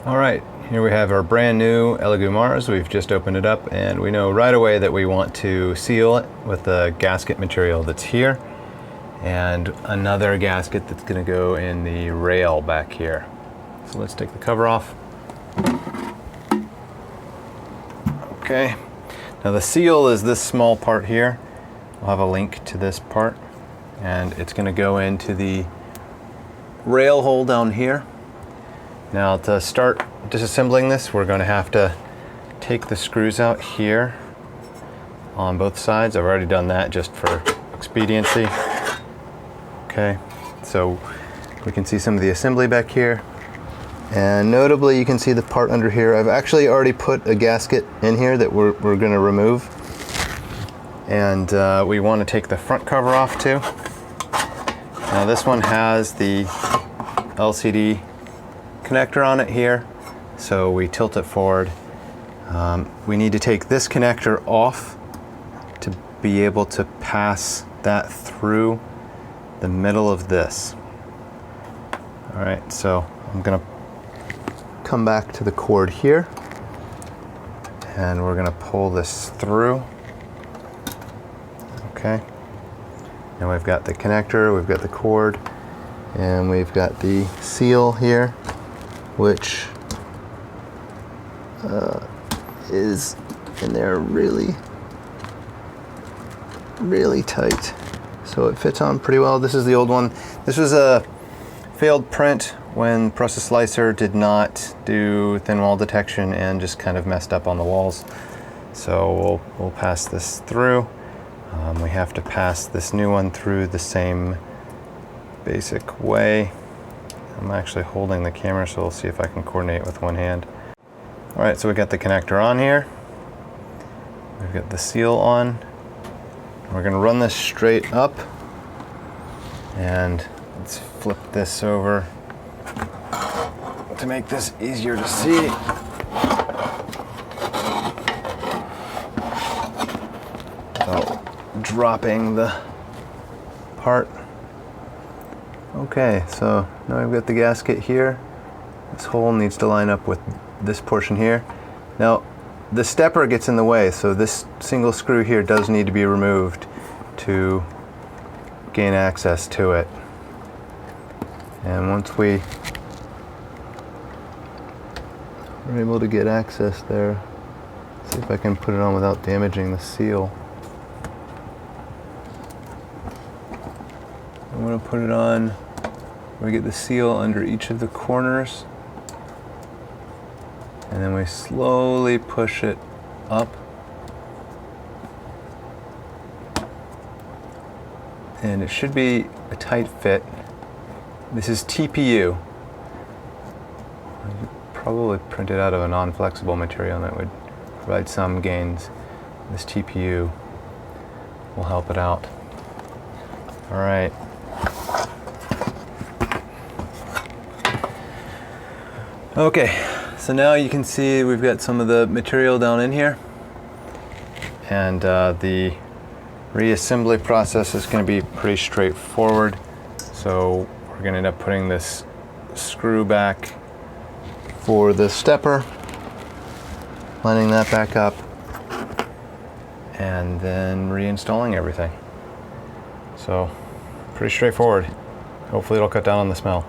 All right, here we have our brand new Elegoo Mars. We've just opened it up and we know right away that we want to seal it with the gasket material that's here and another gasket that's going to go in the rail back here. So let's take the cover off. Okay, now the seal is this small part here. I'll have a link to this part and it's going to go into the rail hole down here. Now to start disassembling this, we're going to have to take the screws out here on both sides. I've already done that just for expediency. Okay, so we can see some of the assembly back here. And notably, you can see the part under here. I've actually already put a gasket in here that we're going to remove. And we want to take the front cover off too. Now this one has the LCD connector on it here, so we tilt it forward. We need to take this connector off to be able to pass that through the middle of this. All right, so I'm gonna come back to the cord here and we're gonna pull this through. Okay, now we've got the connector, we've got the cord, and we've got the seal here, which is in there really tight. So it fits on pretty well. This is the old one. This was a failed print when process slicer did not do thin wall detection and just kind of messed up on the walls. So we'll pass this through. We have to pass this new one through the same basic way. I'm actually holding the camera, so we'll see if I can coordinate with one hand. All right, so we got the connector on here. We've got the seal on. We're gonna run this straight up. And let's flip this over to make this easier to see. Without dropping the part. Okay, so now we've got the gasket here. This hole needs to line up with this portion here. Now, the stepper gets in the way, so this single screw here does need to be removed to gain access to it. And once we are able to get access there, see if I can put it on without damaging the seal. I'm going to put it on. We get the seal under each of the corners, and then we slowly push it up, and it should be a tight fit. This is TPU. I could probably print it out of a non-flexible material that would provide some gains. This TPU will help it out. All right. Okay, so now you can see we've got some of the material down in here, and the reassembly process is going to be pretty straightforward. So we're going to end up putting this screw back for the stepper, lining that back up, and then reinstalling everything. So pretty straightforward. Hopefully it'll cut down on the smell.